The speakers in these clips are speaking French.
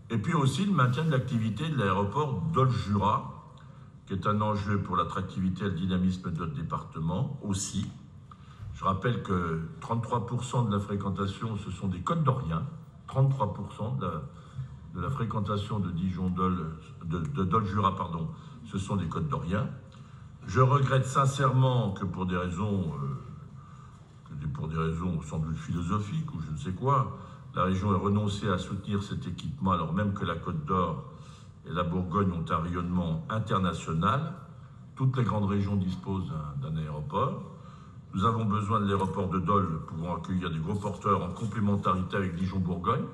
Et puis aussi le maintien de l'activité de l'aéroport Dole-Jura, qui est un enjeu pour l'attractivité et le dynamisme de notre département aussi. Je rappelle que 33% de la fréquentation, ce sont des Côtes d'Oriens. 33% de la fréquentation de Dole-Jura, ce sont des Côtes d'Oriens. Je regrette sincèrement que pour des raisons sans doute philosophiques ou je ne sais quoi, la région ait renoncé à soutenir cet équipement alors même que la Côte d'Or et la Bourgogne ont un rayonnement international. Toutes les grandes régions disposent d'un aéroport. Nous avons besoin de l'aéroport de Dole pouvant accueillir des gros porteurs en complémentarité avec Dijon-Bourgogne.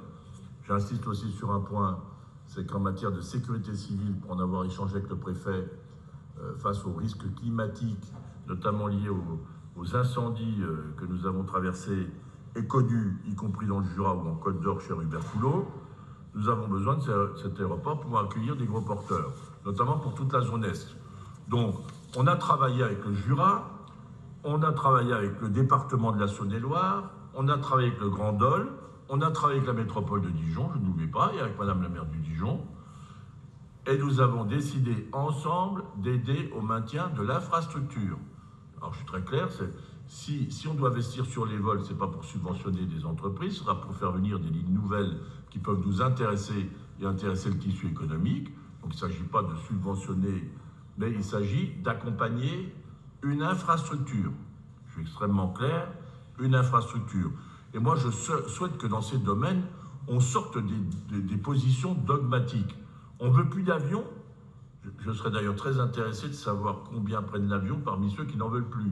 J'insiste aussi sur un point, c'est qu'en matière de sécurité civile, pour en avoir échangé avec le préfet, face aux risques climatiques, notamment liés aux incendies que nous avons traversés et connus, y compris dans le Jura ou en Côte d'Or chez Hubert Poulot, nous avons besoin de cet aéroport pour accueillir des gros porteurs, notamment pour toute la zone Est. Donc, on a travaillé avec le Jura, on a travaillé avec le département de la Saône-et-Loire, on a travaillé avec le Grand Dole, on a travaillé avec la métropole de Dijon, je n'oublie pas, et avec Madame la maire du Dijon, et nous avons décidé ensemble d'aider au maintien de l'infrastructure. Alors je suis très clair, si on doit investir sur les vols, ce n'est pas pour subventionner des entreprises, ce sera pour faire venir des lignes nouvelles qui peuvent nous intéresser et intéresser le tissu économique. Donc il ne s'agit pas de subventionner, mais il s'agit d'accompagner une infrastructure. Je suis extrêmement clair, une infrastructure. Et moi je souhaite que dans ces domaines, on sorte des positions dogmatiques. On ne veut plus d'avions. Je serais d'ailleurs très intéressé de savoir combien prennent l'avion parmi ceux qui n'en veulent plus.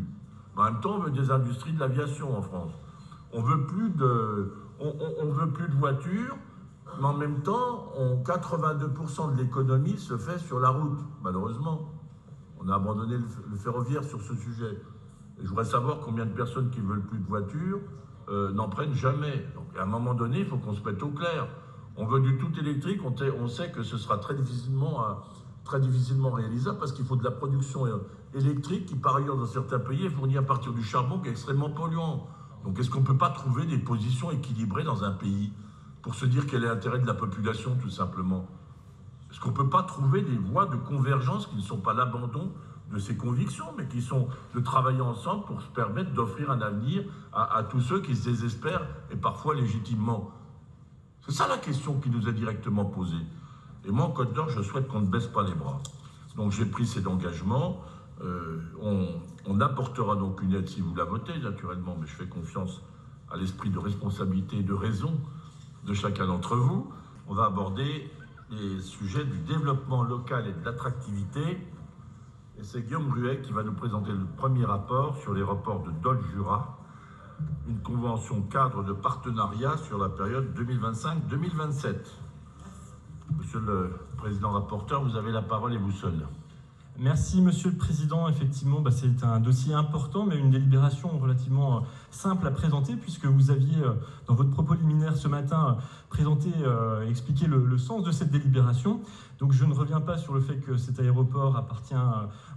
Mais en même temps, on veut des industries de l'aviation en France. On veut plus de voitures, mais en même temps, 82% de l'économie se fait sur la route, malheureusement. On a abandonné le ferroviaire sur ce sujet. Et je voudrais savoir combien de personnes qui ne veulent plus de voitures n'en prennent jamais. Donc à un moment donné, il faut qu'on se mette au clair. On veut du tout électrique, on sait que ce sera très difficilement réalisable parce qu'il faut de la production électrique qui, par ailleurs, dans certains pays, est fournie à partir du charbon qui est extrêmement polluant. Donc est-ce qu'on ne peut pas trouver des positions équilibrées dans un pays pour se dire quel est l'intérêt de la population, tout simplement? Est-ce qu'on ne peut pas trouver des voies de convergence qui ne sont pas l'abandon de ses convictions, mais qui sont de travailler ensemble pour se permettre d'offrir un avenir à tous ceux qui se désespèrent, et parfois légitimement? C'est ça la question qui nous est directement posée. Et moi, en Côte d'Or, je souhaite qu'on ne baisse pas les bras. Donc j'ai pris cet engagement. On apportera donc une aide si vous la votez, naturellement, mais je fais confiance à l'esprit de responsabilité et de raison de chacun d'entre vous. On va aborder les sujets du développement local et de l'attractivité. Et c'est Guillaume Ruet qui va nous présenter le premier rapport sur les reports de Dole-Jura, une convention cadre de partenariat sur la période 2025-2027. Monsieur le Président rapporteur, vous avez la parole et vous seul. Merci Monsieur le Président. Effectivement, c'est un dossier important, mais une délibération relativement simple à présenter, puisque vous aviez, dans votre propos liminaire ce matin, présenté et expliqué le sens de cette délibération. Donc je ne reviens pas sur le fait que cet aéroport appartient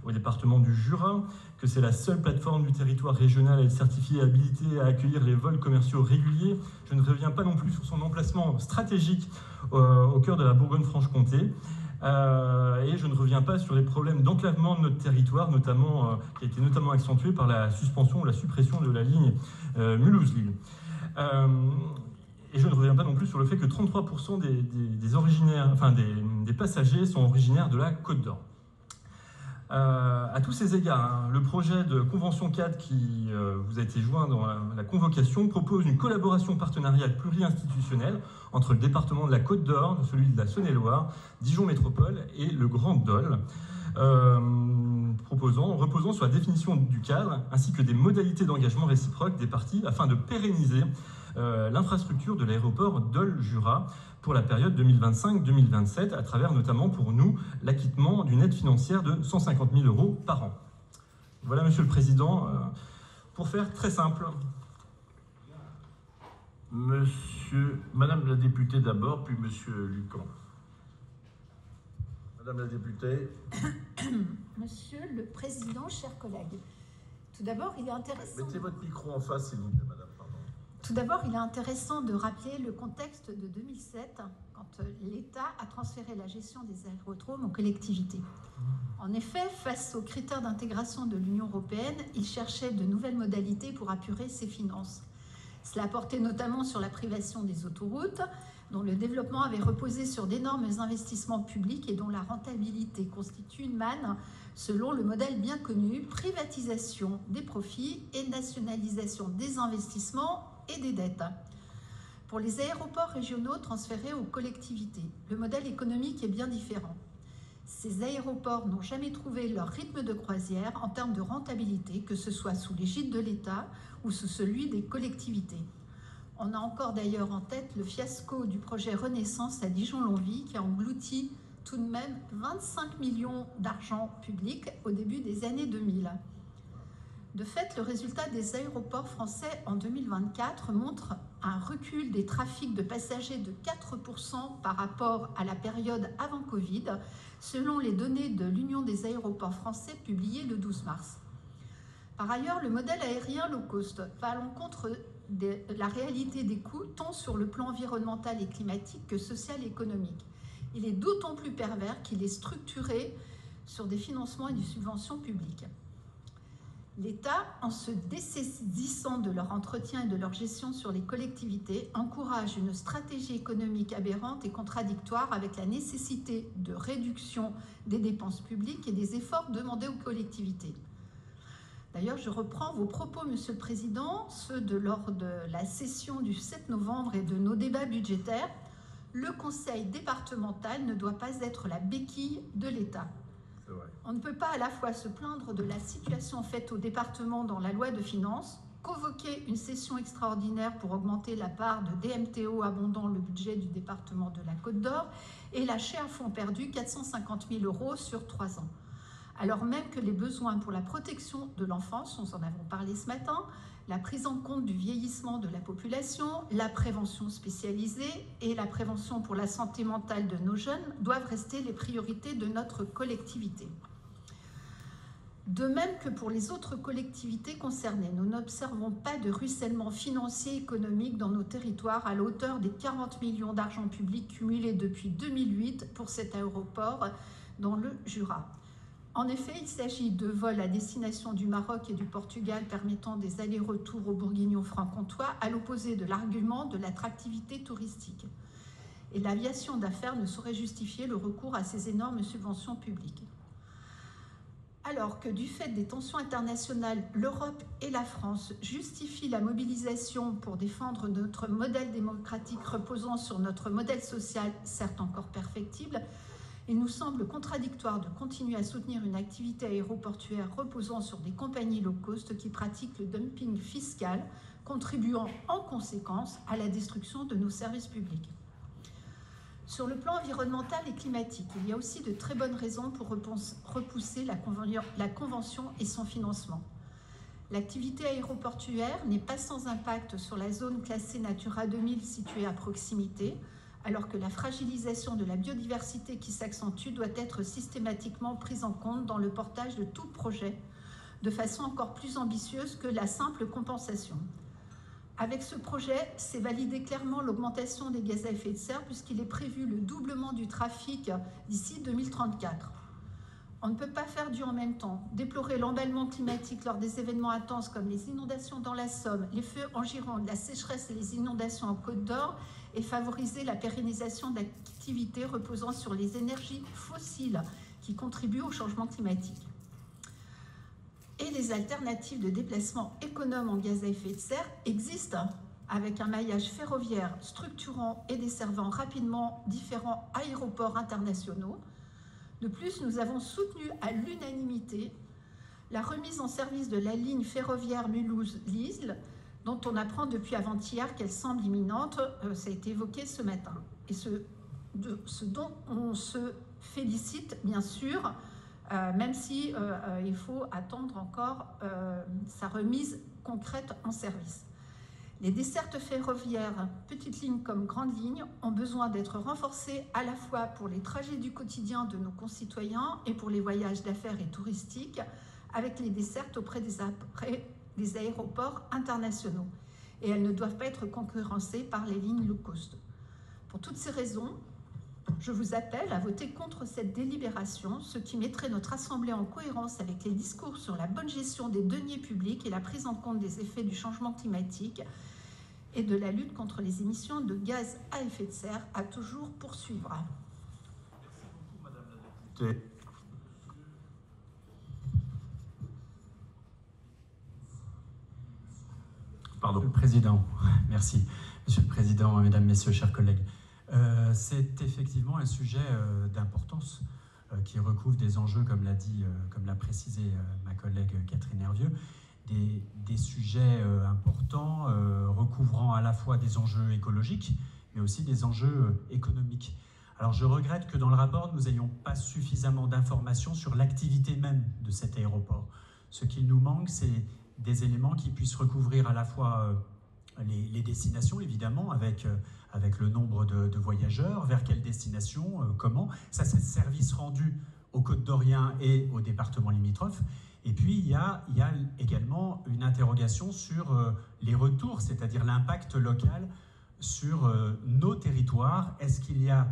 au département du Jura, que c'est la seule plateforme du territoire régional à être certifiée et habilitée à accueillir les vols commerciaux réguliers. Je ne reviens pas non plus sur son emplacement stratégique au cœur de la Bourgogne-Franche-Comté. Et je ne reviens pas sur les problèmes d'enclavement de notre territoire, notamment, qui a été notamment accentué par la suspension ou la suppression de la ligne Mulhouse-Lille. Et je ne reviens pas non plus sur le fait que 33% des passagers sont originaires de la Côte d'Or. À tous ces égards, le projet de convention cadre qui vous a été joint dans la convocation propose une collaboration partenariale pluri-institutionnelle entre le département de la Côte d'Or, celui de la Saône-et-Loire, Dijon Métropole et le Grand Dole, reposant sur la définition du cadre ainsi que des modalités d'engagement réciproque des parties afin de pérenniser l'infrastructure de l'aéroport Dole-Jura pour la période 2025-2027, à travers notamment pour nous l'acquittement d'une aide financière de 150 000 € par an. Voilà, Monsieur le Président, pour faire très simple. Madame la députée d'abord, puis Monsieur Lucan. Madame la députée. Monsieur le Président, chers collègues, tout d'abord, il est intéressant... Mettez votre micro en face, s'il vous plaît, Madame, pardon. Tout d'abord, il est intéressant de rappeler le contexte de 2007 quand l'État a transféré la gestion des aérodromes aux collectivités. En effet, face aux critères d'intégration de l'Union européenne, il cherchait de nouvelles modalités pour apurer ses finances. Cela portait notamment sur la privation des autoroutes, dont le développement avait reposé sur d'énormes investissements publics et dont la rentabilité constitue une manne selon le modèle bien connu, privatisation des profits et nationalisation des investissements et des dettes. Pour les aéroports régionaux transférés aux collectivités, le modèle économique est bien différent. Ces aéroports n'ont jamais trouvé leur rythme de croisière en termes de rentabilité, que ce soit sous l'égide de l'État ou sous celui des collectivités. On a encore d'ailleurs en tête le fiasco du projet Renaissance à Dijon-Longwy qui a englouti tout de même 25 millions d'argent public au début des années 2000. De fait, le résultat des aéroports français en 2024 montre un recul des trafics de passagers de 4% par rapport à la période avant Covid, selon les données de l'Union des aéroports français publiées le 12 mars. Par ailleurs, le modèle aérien low cost va à l'encontre de la réalité des coûts, tant sur le plan environnemental et climatique que social et économique. Il est d'autant plus pervers qu'il est structuré sur des financements et des subventions publiques. L'État, en se dessaisissant de leur entretien et de leur gestion sur les collectivités, encourage une stratégie économique aberrante et contradictoire avec la nécessité de réduction des dépenses publiques et des efforts demandés aux collectivités. D'ailleurs, je reprends vos propos, Monsieur le Président, ceux de lors de la session du 7 novembre et de nos débats budgétaires. Le conseil départemental ne doit pas être la béquille de l'État. On ne peut pas à la fois se plaindre de la situation faite au département dans la loi de finances, convoquer une session extraordinaire pour augmenter la part de DMTO abondant le budget du département de la Côte d'Or et lâcher à fonds perdu 450 000 € sur 3 ans. Alors même que les besoins pour la protection de l'enfance, nous en avons parlé ce matin, la prise en compte du vieillissement de la population, la prévention spécialisée et la prévention pour la santé mentale de nos jeunes doivent rester les priorités de notre collectivité. De même que pour les autres collectivités concernées, nous n'observons pas de ruissellement financier et économique dans nos territoires à la hauteur des 40 millions d'argent public cumulés depuis 2008 pour cet aéroport dans le Jura. En effet, il s'agit de vols à destination du Maroc et du Portugal permettant des allers-retours au Bourguignon-Franc-Comtois, à l'opposé de l'argument de l'attractivité touristique. Et l'aviation d'affaires ne saurait justifier le recours à ces énormes subventions publiques. Alors que du fait des tensions internationales, l'Europe et la France justifient la mobilisation pour défendre notre modèle démocratique reposant sur notre modèle social, certes encore perfectible, il nous semble contradictoire de continuer à soutenir une activité aéroportuaire reposant sur des compagnies low cost qui pratiquent le dumping fiscal, contribuant en conséquence à la destruction de nos services publics. Sur le plan environnemental et climatique, il y a aussi de très bonnes raisons pour repousser la Convention et son financement. L'activité aéroportuaire n'est pas sans impact sur la zone classée Natura 2000 située à proximité, alors que la fragilisation de la biodiversité qui s'accentue doit être systématiquement prise en compte dans le portage de tout projet, de façon encore plus ambitieuse que la simple compensation. Avec ce projet, c'est validé clairement l'augmentation des gaz à effet de serre puisqu'il est prévu le doublement du trafic d'ici 2034. On ne peut pas faire du en même temps, déplorer l'emballement climatique lors des événements intenses comme les inondations dans la Somme, les feux en Gironde, la sécheresse et les inondations en Côte d'Or et favoriser la pérennisation d'activités reposant sur les énergies fossiles qui contribuent au changement climatique. Et les alternatives de déplacement économes en gaz à effet de serre existent avec un maillage ferroviaire structurant et desservant rapidement différents aéroports internationaux. De plus, nous avons soutenu à l'unanimité la remise en service de la ligne ferroviaire Mulhouse-Lisle, dont on apprend depuis avant-hier qu'elle semble imminente, ça a été évoqué ce matin. Et ce dont on se félicite, bien sûr, même si il faut attendre encore sa remise concrète en service. Les dessertes ferroviaires, petites lignes comme grandes lignes, ont besoin d'être renforcées à la fois pour les trajets du quotidien de nos concitoyens et pour les voyages d'affaires et touristiques, avec les dessertes auprès des aéroports internationaux. Et elles ne doivent pas être concurrencées par les lignes low cost. Pour toutes ces raisons, Je vous appelle à voter contre cette délibération, ce qui mettrait notre Assemblée en cohérence avec les discours sur la bonne gestion des deniers publics et la prise en compte des effets du changement climatique et de la lutte contre les émissions de gaz à effet de serre à toujours poursuivre. Merci beaucoup, Madame la députée. Pardon. Monsieur le Président, merci. Monsieur le Président, Mesdames, Messieurs, chers collègues. C'est effectivement un sujet d'importance qui recouvre des enjeux, comme l'a précisé ma collègue Catherine Hervieux, des sujets importants recouvrant à la fois des enjeux écologiques, mais aussi des enjeux économiques. Alors je regrette que dans le rapport, nous n'ayons pas suffisamment d'informations sur l'activité même de cet aéroport. Ce qu'il nous manque, c'est des éléments qui puissent recouvrir à la fois les destinations, évidemment, avec le nombre de voyageurs, vers quelle destination, comment. Ça, c'est le service rendu aux Côtes-d'Oriens et aux départements limitrophes. Et puis, il y a également une interrogation sur les retours, c'est-à-dire l'impact local sur nos territoires. Est-ce qu'il y a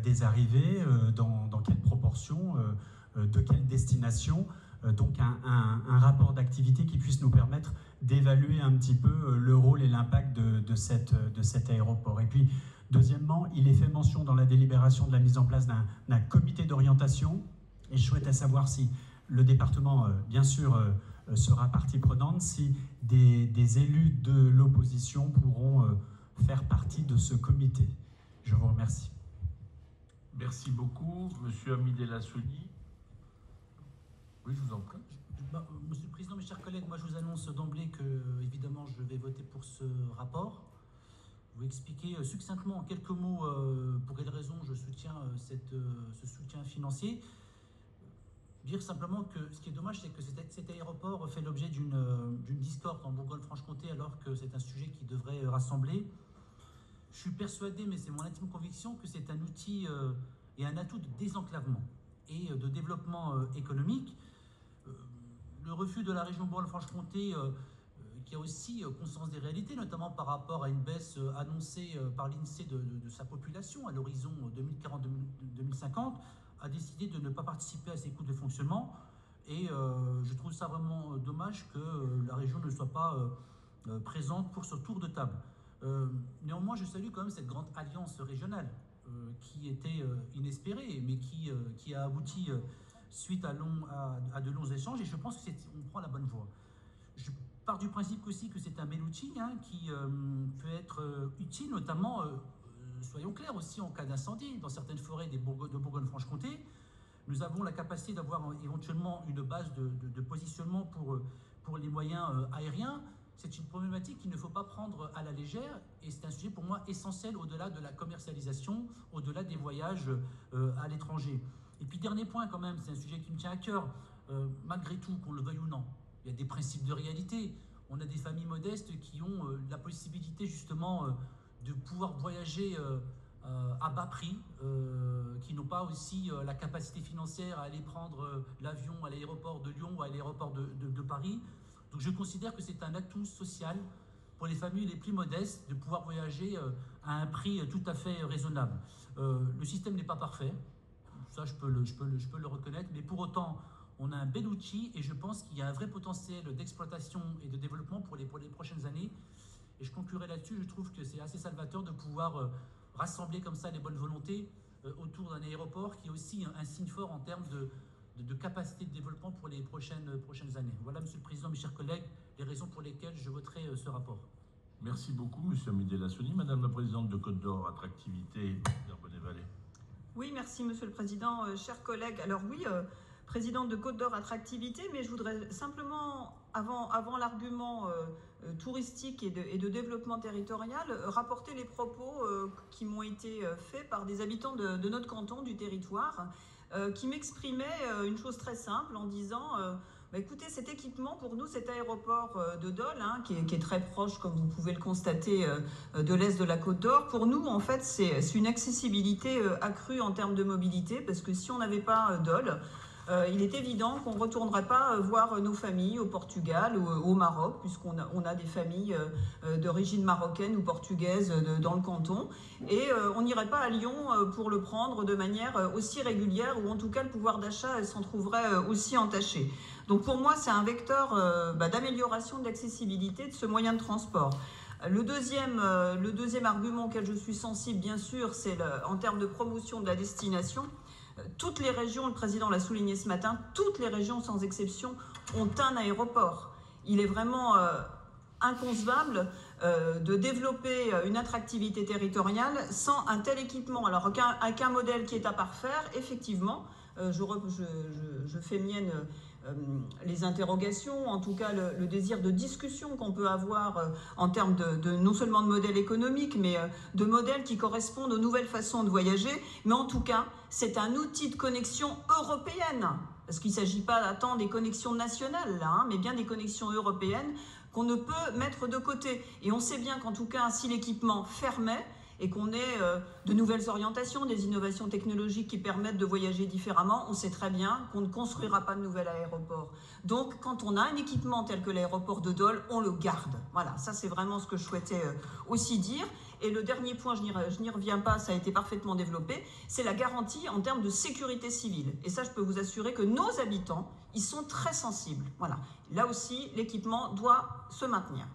des arrivées, dans quelle proportion, de quelle destination, donc un rapport d'activité qui puisse nous permettre d'évaluer un petit peu le rôle et l'impact de cet aéroport. Et puis, deuxièmement, il est fait mention dans la délibération de la mise en place d'un comité d'orientation, et je souhaitais savoir si le département, bien sûr, sera partie prenante, si des élus de l'opposition pourront faire partie de ce comité. Je vous remercie. Merci beaucoup. Monsieur Hamidel Assouni. Oui, je vous en prie. Monsieur le Président, mes chers collègues, moi je vous annonce d'emblée que, évidemment, je vais voter pour ce rapport. Vous expliquer succinctement en quelques mots pour quelles raisons je soutiens ce soutien financier. Dire simplement que ce qui est dommage, c'est que cet aéroport fait l'objet d'une discorde en Bourgogne-Franche-Comté, alors que c'est un sujet qui devrait rassembler. Je suis persuadé, mais c'est mon intime conviction, que c'est un outil et un atout de désenclavement et de développement économique. Le refus de la région Bourgogne-Franche-Comté, qui a aussi conscience des réalités, notamment par rapport à une baisse annoncée par l'INSEE de sa population à l'horizon 2040-2050, a décidé de ne pas participer à ces coûts de fonctionnement. Et je trouve ça vraiment dommage que la région ne soit pas présente pour ce tour de table. Néanmoins, je salue quand même cette grande alliance régionale qui était inespérée, mais qui a abouti suite à de longs échanges, et je pense qu'on prend la bonne voie. Je pars du principe aussi que c'est un bel outil qui peut être utile, notamment, soyons clairs aussi, en cas d'incendie. Dans certaines forêts de Bourgogne-Franche-Comté, nous avons la capacité d'avoir éventuellement une base de positionnement pour les moyens aériens. C'est une problématique qu'il ne faut pas prendre à la légère, et c'est un sujet pour moi essentiel au-delà de la commercialisation, au-delà des voyages à l'étranger. Et puis dernier point quand même, c'est un sujet qui me tient à cœur, malgré tout, qu'on le veuille ou non, il y a des principes de réalité. On a des familles modestes qui ont la possibilité justement de pouvoir voyager à bas prix, qui n'ont pas aussi la capacité financière à aller prendre l'avion à l'aéroport de Lyon ou à l'aéroport de Paris. Donc je considère que c'est un atout social pour les familles les plus modestes de pouvoir voyager à un prix tout à fait raisonnable. Le système n'est pas parfait, ça je peux le reconnaître, mais pour autant on a un bel outil et je pense qu'il y a un vrai potentiel d'exploitation et de développement pour les prochaines années. Et je conclurai là-dessus, je trouve que c'est assez salvateur de pouvoir rassembler comme ça les bonnes volontés autour d'un aéroport qui est aussi un signe fort en termes de capacité de développement pour les prochaines années. Voilà, Monsieur le Président, mes chers collègues, les raisons pour lesquelles je voterai ce rapport. Merci beaucoup, Monsieur Hamidel Assouni. Madame la Présidente de Côte d'Or, Attractivité, Bonnet-Vallée. Oui, merci Monsieur le Président. Chers collègues, alors oui, présidente de Côte d'Or Attractivité, mais je voudrais simplement, avant l'argument touristique et de développement territorial, rapporter les propos qui m'ont été faits par des habitants de notre canton, du territoire, qui m'exprimaient une chose très simple en disant écoutez, cet équipement, pour nous, cet aéroport de Dole, qui est très proche, comme vous pouvez le constater, de l'est de la Côte d'Or, pour nous, en fait, c'est une accessibilité accrue en termes de mobilité, parce que si on n'avait pas Dole, il est évident qu'on ne retournerait pas voir nos familles au Portugal ou au Maroc, puisqu'on a des familles d'origine marocaine ou portugaise dans le canton. Et on n'irait pas à Lyon pour le prendre de manière aussi régulière, ou en tout cas le pouvoir d'achat s'en trouverait aussi entaché. Donc pour moi, c'est un vecteur d'amélioration de l'accessibilité de ce moyen de transport. Le deuxième argument auquel je suis sensible, bien sûr, c'est en termes de promotion de la destination. Toutes les régions, le président l'a souligné ce matin, toutes les régions sans exception ont un aéroport. Il est vraiment inconcevable de développer une attractivité territoriale sans un tel équipement. Alors avec un modèle qui est à parfaire, effectivement, je fais mienne les interrogations, en tout cas le désir de discussion qu'on peut avoir en termes non seulement de modèle économique, mais de modèles qui correspondent aux nouvelles façons de voyager. Mais en tout cas, c'est un outil de connexion européenne, parce qu'il ne s'agit pas d'attendre des connexions nationales, là, mais bien des connexions européennes qu'on ne peut mettre de côté. Et on sait bien qu'en tout cas, si l'équipement fermait, et qu'on ait de nouvelles orientations, des innovations technologiques qui permettent de voyager différemment, on sait très bien qu'on ne construira pas de nouvel aéroport. Donc, quand on a un équipement tel que l'aéroport de Dole, on le garde. Voilà, ça c'est vraiment ce que je souhaitais aussi dire. Et le dernier point, je n'y reviens pas, ça a été parfaitement développé, c'est la garantie en termes de sécurité civile. Et ça, je peux vous assurer que nos habitants, ils sont très sensibles. Voilà. Là aussi, l'équipement doit se maintenir.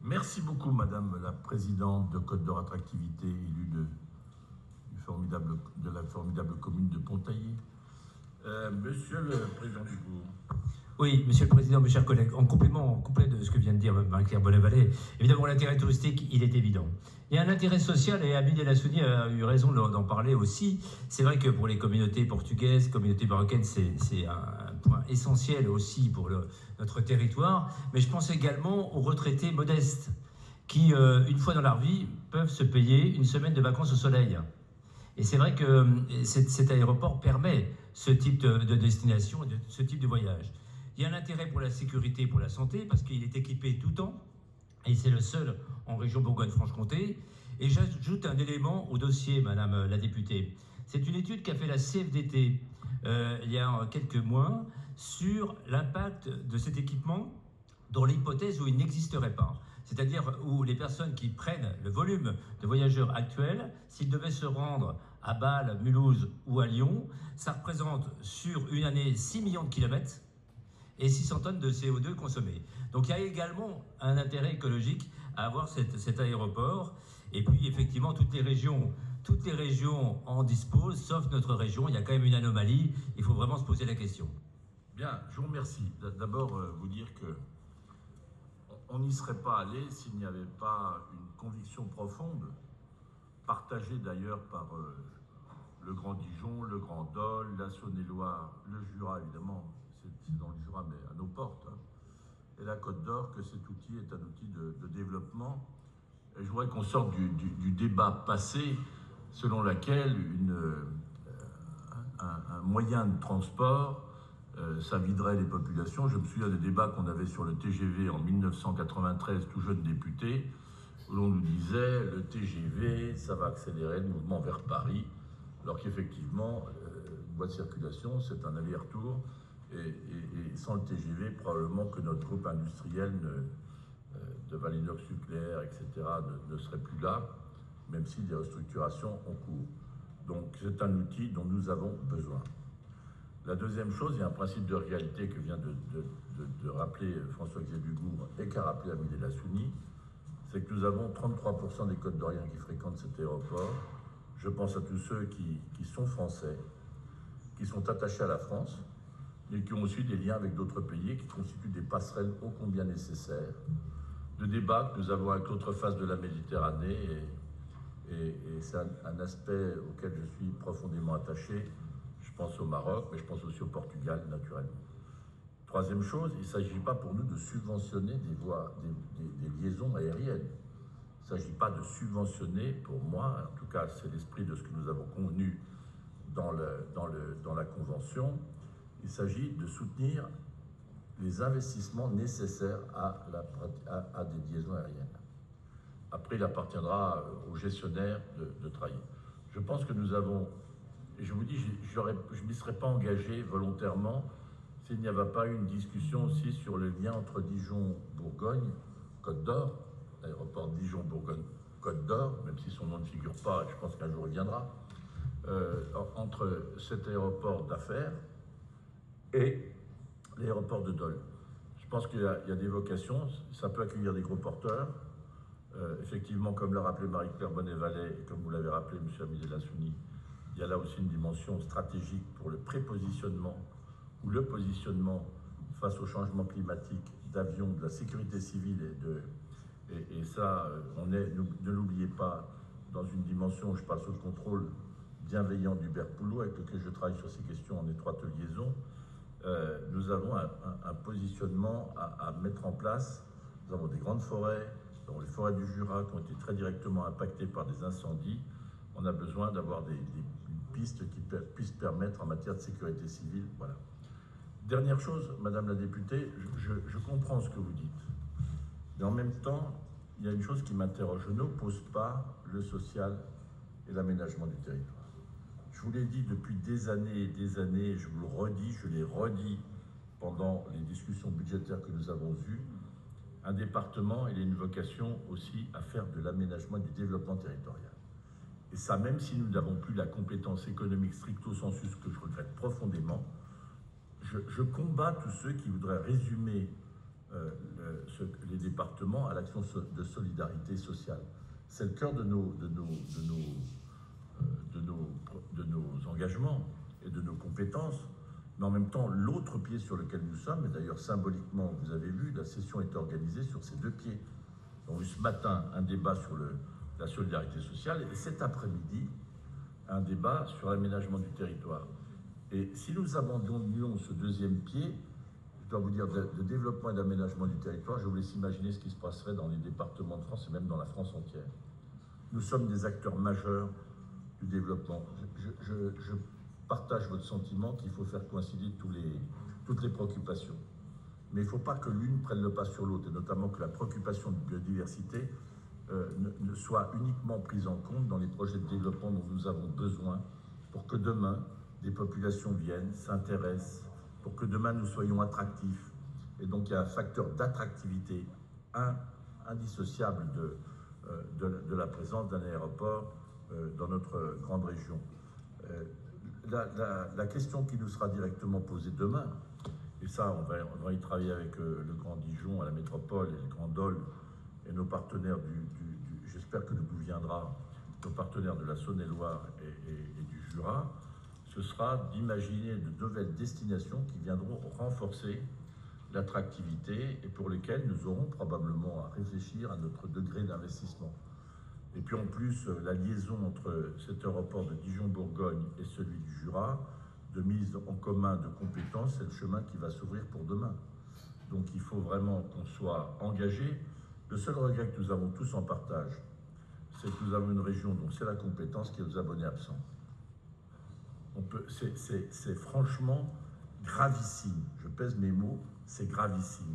Merci beaucoup, Madame la Présidente de Côte d'Or Attractivité, élue de la formidable commune de Pontaillé. Monsieur le Président du groupe. Oui, Monsieur le Président, mes chers collègues, en complément complet de ce que vient de dire Marie-Claire Bonnet-Vallée, évidemment l'intérêt touristique, il est évident. Il y a un intérêt social, et Amélie Lassouni a eu raison d'en parler aussi. C'est vrai que pour les communautés portugaises, communautés marocaines, c'est un point essentiel aussi pour notre territoire. Mais je pense également aux retraités modestes qui, une fois dans leur vie, peuvent se payer une semaine de vacances au soleil. Et c'est vrai que cet aéroport permet ce type de destination, ce type de voyage. Il y a un intérêt pour la sécurité et pour la santé, parce qu'il est équipé tout temps, et c'est le seul en région Bourgogne-Franche-Comté. Et j'ajoute un élément au dossier, Madame la députée. C'est une étude qu'a fait la CFDT il y a quelques mois sur l'impact de cet équipement dans l'hypothèse où il n'existerait pas. C'est-à-dire où les personnes qui prennent le volume de voyageurs actuels, s'ils devaient se rendre à Bâle, Mulhouse ou à Lyon, ça représente sur une année 6 millions de kilomètres et 600 tonnes de CO2 consommées. Donc il y a également un intérêt écologique à avoir cet aéroport. Et puis effectivement, toutes les régions en disposent, sauf notre région. Il y a quand même une anomalie. Il faut vraiment se poser la question. Bien, je vous remercie. D'abord, vous dire que on n'y serait pas allé s'il n'y avait pas une conviction profonde, partagée d'ailleurs par le Grand Dijon, le Grand Dole, la Saône-et-Loire, le Jura évidemment, c'est dans le Jura mais à nos portes, hein, et la Côte d'Or, que cet outil est un outil de développement. Et je voudrais qu'on sorte du débat passé selon lequel un moyen de transport ça viderait les populations. Je me souviens des débats qu'on avait sur le TGV en 1993, tout jeune député, où l'on nous disait le TGV, ça va accélérer le mouvement vers Paris, alors qu'effectivement, une voie de circulation, c'est un aller-retour, et sans le TGV, probablement que notre groupe industriel de Valinox nucléaire, etc., ne serait plus là, même si des restructurations ont cours. Donc c'est un outil dont nous avons besoin. La deuxième chose, il y a un principe de réalité que vient de rappeler François-Xavier Dugourc et qu'a rappelé Amélie Lassouni, c'est que nous avons 33% des Côtes d'Oriens qui fréquentent cet aéroport. Je pense à tous ceux qui sont français, qui sont attachés à la France, mais qui ont aussi des liens avec d'autres pays, qui constituent des passerelles ô combien nécessaires, de débats que nous avons avec l'autre face de la Méditerranée, et c'est un aspect auquel je suis profondément attaché. Je pense au Maroc, mais je pense aussi au Portugal, naturellement. Troisième chose, il ne s'agit pas pour nous de subventionner des liaisons aériennes. Il ne s'agit pas de subventionner, pour moi, en tout cas c'est l'esprit de ce que nous avons convenu dans la Convention, il s'agit de soutenir les investissements nécessaires à des liaisons aériennes. Après, il appartiendra aux gestionnaires de travailler. Je pense que nous avons Et je vous dis, je ne m'y serais pas engagé volontairement s'il n'y avait pas eu une discussion aussi sur le lien entre Dijon-Bourgogne, Côte d'Or, l'aéroport Dijon-Bourgogne-Côte d'Or, même si son nom ne figure pas, et je pense qu'un jour il viendra, entre cet aéroport d'affaires et l'aéroport de Dole. Je pense qu'il y a des vocations, ça peut accueillir des gros porteurs. Effectivement, comme l'a rappelé Marie-Claire Bonnet-Vallet, et comme vous l'avez rappelé, M. Hamid Lassouni, il y a là aussi une dimension stratégique pour le prépositionnement ou le positionnement face au changement climatique d'avions, de la sécurité civile et ça, ne l'oubliez pas, dans une dimension, je passe au contrôle bienveillant d'Hubert Poulot, avec lequel je travaille sur ces questions en étroite liaison. Nous avons un positionnement à mettre en place. Nous avons des grandes forêts, nous avons les forêts du Jura qui ont été très directement impactées par des incendies. On a besoin d'avoir des pistes qui puissent permettre en matière de sécurité civile. Voilà. Dernière chose, Madame la députée, je comprends ce que vous dites. Mais en même temps, il y a une chose qui m'interroge. Je n'oppose pas le social et l'aménagement du territoire. Je vous l'ai dit depuis des années, je vous le redis, je l'ai redit pendant les discussions budgétaires que nous avons eues. Un département, il a une vocation aussi à faire de l'aménagement et du développement territorial. Et ça, même si nous n'avons plus la compétence économique stricto sensu, que je regrette profondément, je combats tous ceux qui voudraient résumer les départements à l'action de solidarité sociale. C'est le cœur de nos engagements et de nos compétences, mais en même temps, l'autre pied sur lequel nous sommes, et d'ailleurs symboliquement, vous avez vu, la session est organisée sur ces deux pieds. On a eu ce matin un débat sur la solidarité sociale, et cet après-midi, un débat sur l'aménagement du territoire. Et si nous abandonnions ce deuxième pied, je dois vous dire, de développement et d'aménagement du territoire, je vous laisse imaginer ce qui se passerait dans les départements de France et même dans la France entière. Nous sommes des acteurs majeurs du développement. Je partage votre sentiment qu'il faut faire coïncider toutes les préoccupations. Mais il ne faut pas que l'une prenne le pas sur l'autre, et notamment que la préoccupation de biodiversité ne soit uniquement prise en compte dans les projets de développement dont nous avons besoin pour que demain, des populations viennent, s'intéressent, pour que demain nous soyons attractifs. Et donc il y a un facteur d'attractivité indissociable de la présence d'un aéroport dans notre grande région. La question qui nous sera directement posée demain, et ça on va y travailler avec le Grand Dijon à la métropole et le Grand Dole et nos partenaires j'espère que nous viendra, nos partenaires de la Saône-et-Loire et du Jura, ce sera d'imaginer de nouvelles destinations qui viendront renforcer l'attractivité et pour lesquelles nous aurons probablement à réfléchir à notre degré d'investissement. Et puis en plus, la liaison entre cet aéroport de Dijon-Bourgogne et celui du Jura, de mise en commun de compétences, c'est le chemin qui va s'ouvrir pour demain. Donc il faut vraiment qu'on soit engagé. Le seul regret que nous avons tous en partage, c'est que nous avons une région dont c'est la compétence qui est aux abonnés absents. C'est franchement gravissime, je pèse mes mots, c'est gravissime,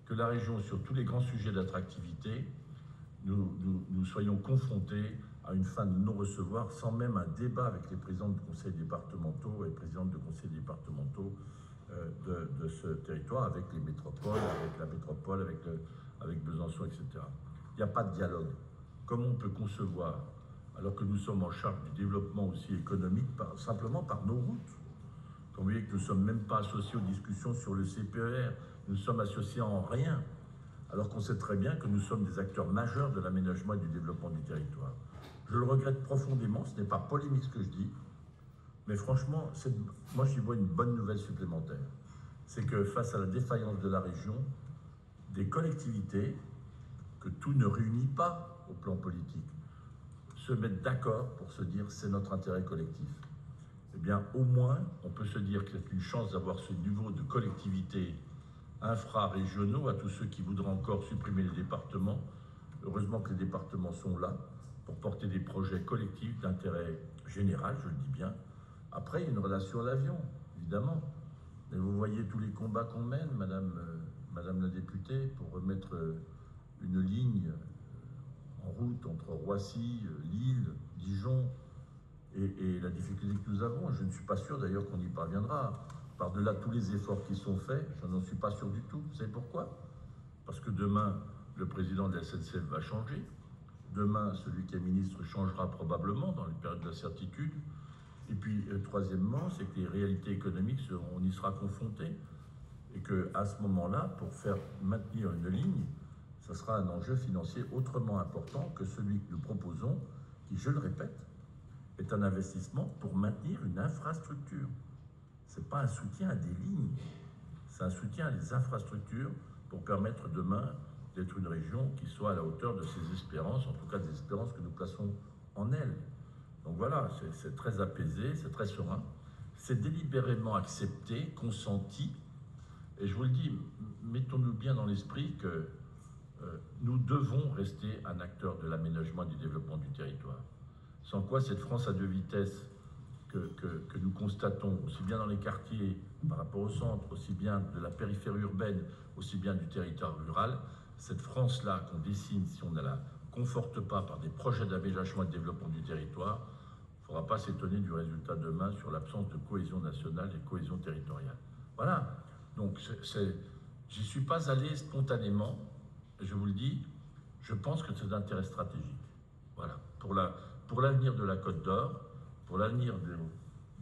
que la région, sur tous les grands sujets d'attractivité, nous soyons confrontés à une fin de non-recevoir sans même un débat avec les présidents de conseils départementaux et présidentes de conseils départementaux de ce territoire, avec les métropoles, avec la métropole, avec Besançon, etc. Il n'y a pas de dialogue. Comment on peut concevoir, alors que nous sommes en charge du développement aussi économique, simplement par nos routes? Quand vous voyez que nous ne sommes même pas associés aux discussions sur le CPER, nous sommes associés en rien, alors qu'on sait très bien que nous sommes des acteurs majeurs de l'aménagement et du développement du territoire. Je le regrette profondément, ce n'est pas polémique ce que je dis, mais franchement, moi j'y vois une bonne nouvelle supplémentaire. C'est que face à la défaillance de la région, des collectivités, que tout ne réunit pas au plan politique, se mettent d'accord pour se dire c'est notre intérêt collectif. Eh bien, au moins, on peut se dire que c'est une chance d'avoir ce niveau de collectivité infra-régionaux à tous ceux qui voudraient encore supprimer les départements. Heureusement que les départements sont là pour porter des projets collectifs d'intérêt général, je le dis bien. Après, il y a une relation à l'avion, évidemment. Mais vous voyez tous les combats qu'on mène, Madame la députée, pour remettre une ligne en route entre Roissy, Lille, Dijon, et la difficulté que nous avons. Je ne suis pas sûr d'ailleurs qu'on y parviendra. Par-delà tous les efforts qui sont faits, je n'en suis pas sûr du tout. Vous savez pourquoi? Parce que demain, le président de la SNCF va changer. Demain, celui qui est ministre changera probablement dans les périodes d'incertitude. Et puis, troisièmement, c'est que les réalités économiques, on y sera confronté. Et qu'à ce moment-là, pour faire maintenir une ligne, ce sera un enjeu financier autrement important que celui que nous proposons, qui, je le répète, est un investissement pour maintenir une infrastructure. Ce n'est pas un soutien à des lignes, c'est un soutien à des infrastructures pour permettre demain d'être une région qui soit à la hauteur de ses espérances, en tout cas des espérances que nous plaçons en elle. Donc voilà, c'est très apaisé, c'est très serein, c'est délibérément accepté, consenti, et je vous le dis, mettons-nous bien dans l'esprit que nous devons rester un acteur de l'aménagement et du développement du territoire. Sans quoi cette France à deux vitesses que nous constatons, aussi bien dans les quartiers par rapport au centre, aussi bien de la périphérie urbaine, aussi bien du territoire rural, cette France-là qu'on dessine, si on ne la conforte pas par des projets d'aménagement et de développement du territoire, il ne faudra pas s'étonner du résultat demain sur l'absence de cohésion nationale et de cohésion territoriale. Voilà, donc j'y suis pas allé spontanément, je vous le dis, je pense que c'est d'intérêt stratégique. Voilà, pour l'avenir de la Côte d'Or, pour l'avenir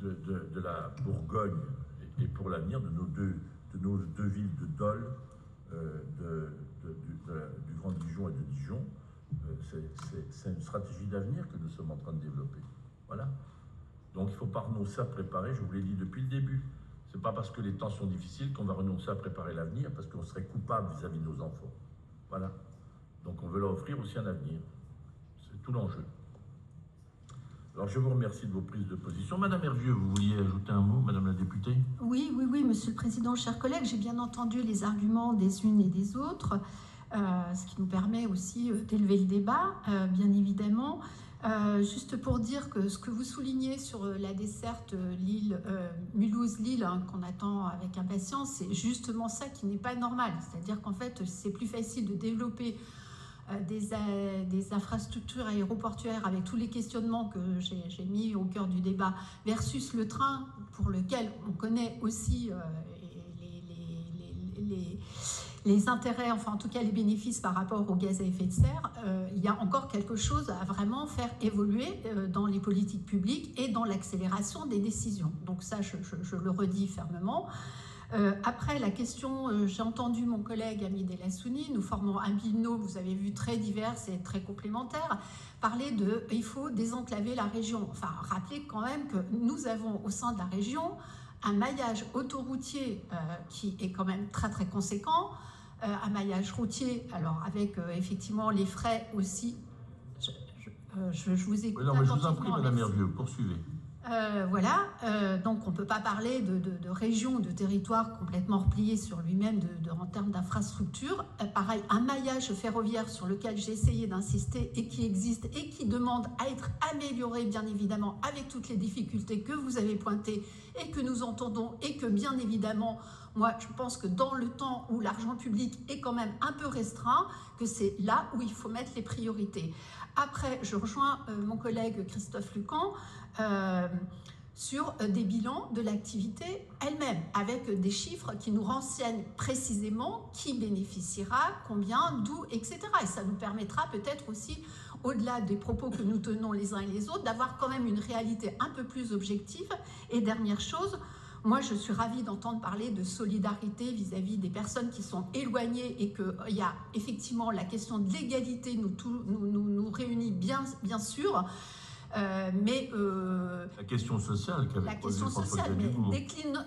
de la Bourgogne et pour l'avenir de nos deux villes de Dole, du Grand Dijon et de Dijon, c'est une stratégie d'avenir que nous sommes en train de développer. Voilà. Donc il ne faut pas renoncer à préparer, je vous l'ai dit depuis le début. Ce n'est pas parce que les temps sont difficiles qu'on va renoncer à préparer l'avenir, parce qu'on serait coupable vis-à-vis de nos enfants. Voilà. Donc on veut leur offrir aussi un avenir. C'est tout l'enjeu. Alors je vous remercie de vos prises de position. Madame Hervieux, vous vouliez ajouter un mot, Madame la députée? Oui, Monsieur le Président, chers collègues, j'ai bien entendu les arguments des unes et des autres, ce qui nous permet aussi d'élever le débat, bien évidemment. Juste pour dire que ce que vous soulignez sur la desserte Mulhouse-Lille, qu'on attend avec impatience, c'est justement ça qui n'est pas normal. C'est-à-dire qu'en fait, c'est plus facile de développer des infrastructures aéroportuaires avec tous les questionnements que j'ai mis au cœur du débat versus le train pour lequel on connaît aussi les intérêts, enfin en tout cas les bénéfices par rapport au gaz à effet de serre. Il y a encore quelque chose à vraiment faire évoluer dans les politiques publiques et dans l'accélération des décisions. Donc ça, je le redis fermement. Après, la question, j'ai entendu mon collègue Hamid El Assouni, nous formons un binôme, vous avez vu, très divers et très complémentaire, parler de « il faut désenclaver la région ». Enfin, rappelez quand même que nous avons au sein de la région un maillage autoroutier qui est quand même très très conséquent, un maillage routier, alors avec effectivement les frais aussi. Je vous écoute. Oui, non, mais je vous en prie, Madame Hervieux, poursuivez. Voilà, donc on ne peut pas parler de région, de territoire complètement replié sur lui-même en termes d'infrastructure. Pareil, un maillage ferroviaire sur lequel j'ai essayé d'insister et qui existe et qui demande à être amélioré, bien évidemment, avec toutes les difficultés que vous avez pointées et que nous entendons et que, bien évidemment, moi, je pense que dans le temps où l'argent public est quand même un peu restreint, que c'est là où il faut mettre les priorités. Après, je rejoins mon collègue Christophe Lucan sur des bilans de l'activité elle-même, avec des chiffres qui nous renseignent précisément qui bénéficiera, combien, d'où, etc. Et ça nous permettra peut-être aussi, au-delà des propos que nous tenons les uns et les autres, d'avoir quand même une réalité un peu plus objective. Et dernière chose, moi, je suis ravie d'entendre parler de solidarité vis-à-vis des personnes qui sont éloignées et qu'il y a effectivement la question de l'égalité nous réunit bien sûr. Mais la question sociale qu'avait posée François mais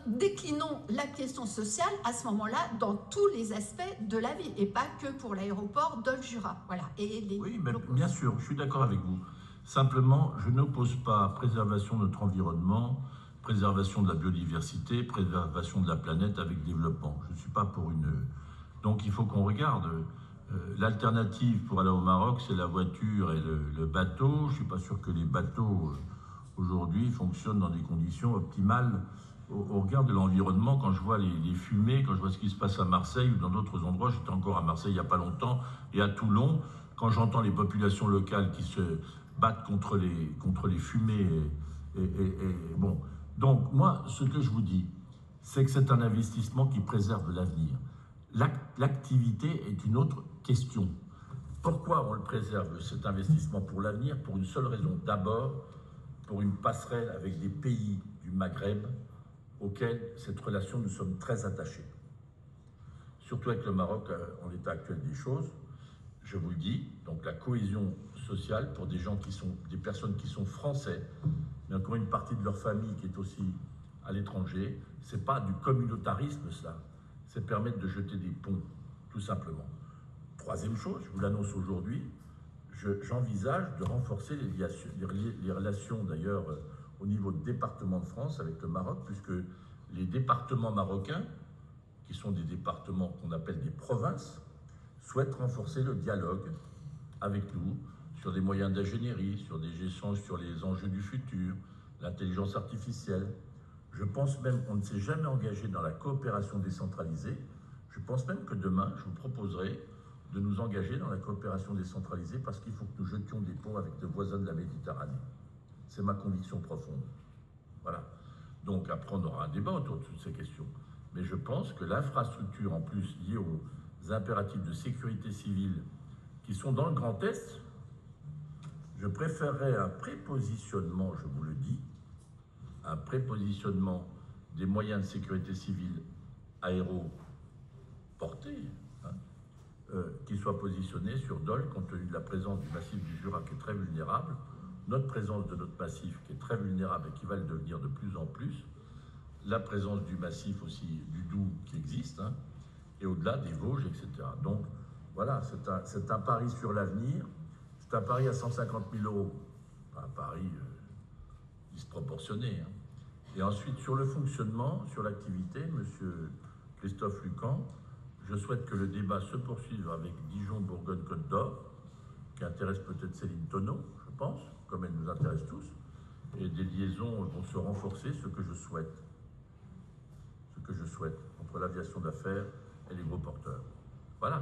déclinons la question sociale à ce moment-là dans tous les aspects de la vie et pas que pour l'aéroport Dole-Jura. Voilà. Oui, mais bien sûr, je suis d'accord avec vous. Simplement, je n'oppose pas préservation de notre environnement, préservation de la biodiversité, préservation de la planète avec développement. Je ne suis pas pour une... Donc il faut qu'on regarde... L'alternative pour aller au Maroc, c'est la voiture et le bateau. Je ne suis pas sûr que les bateaux, aujourd'hui, fonctionnent dans des conditions optimales au regard de l'environnement. Quand je vois les fumées, quand je vois ce qui se passe à Marseille ou dans d'autres endroits, j'étais encore à Marseille il n'y a pas longtemps, et à Toulon, quand j'entends les populations locales qui se battent contre les fumées Bon. Donc, moi, ce que je vous dis, c'est que c'est un investissement qui préserve l'avenir. L'activité est une autre question. Pourquoi on le préserve, cet investissement pour l'avenir? Pour une seule raison. D'abord, pour une passerelle avec des pays du Maghreb auxquels cette relation nous sommes très attachés. Surtout avec le Maroc en l'état actuel des choses. Je vous le dis, donc la cohésion sociale pour des gens qui sont, des personnes qui sont français, mais encore une partie de leur famille qui est aussi à l'étranger, c'est pas du communautarisme ça, c'est permettre de jeter des ponts, tout simplement. Troisième chose, je vous l'annonce aujourd'hui, j'envisage de renforcer les relations d'ailleurs au niveau de département de France avec le Maroc, puisque les départements marocains, qui sont des départements qu'on appelle des provinces, souhaitent renforcer le dialogue avec nous sur des moyens d'ingénierie, sur des échanges sur les enjeux du futur, l'intelligence artificielle. Je pense même qu'on ne s'est jamais engagé dans la coopération décentralisée. Je pense même que demain, je vous proposerai de nous engager dans la coopération décentralisée parce qu'il faut que nous jetions des ponts avec nos voisins de la Méditerranée. C'est ma conviction profonde. Voilà. Donc après, on aura un débat autour de toutes ces questions. Mais je pense que l'infrastructure, en plus liée aux impératifs de sécurité civile qui sont dans le Grand Est, je préférerais un prépositionnement, je vous le dis, un prépositionnement des moyens de sécurité civile aéroportés, qui soit positionné sur Dole, compte tenu de la présence du massif du Jura qui est très vulnérable, notre présence de notre massif qui est très vulnérable et qui va le devenir de plus en plus, la présence du massif aussi du Doubs qui existe, et au-delà des Vosges, etc. Donc voilà, c'est un pari sur l'avenir, c'est un pari à 150 000 €, un pari disproportionné. Et ensuite, sur le fonctionnement, sur l'activité, monsieur Christophe Lucan, je souhaite que le débat se poursuive avec Dijon, Bourgogne, Côte d'Or, qui intéresse peut-être Céline Tonneau, je pense, comme elle nous intéresse tous, et des liaisons vont se renforcer, ce que je souhaite entre l'aviation d'affaires et les gros porteurs. Voilà.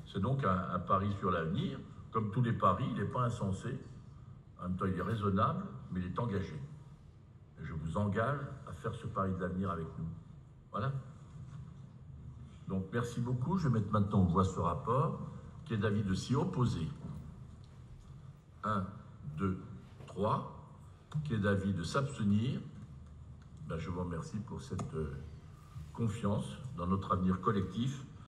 C'est donc un pari sur l'avenir. Comme tous les paris, il n'est pas insensé. En même temps, il est raisonnable, mais il est engagé. Et je vous engage à faire ce pari de l'avenir avec nous. Voilà. Donc, merci beaucoup. Je vais mettre maintenant en voie ce rapport, qui est d'avis de s'y opposer. 1, 2, 3. Qui est d'avis de s'abstenir. Ben, je vous remercie pour cette confiance dans notre avenir collectif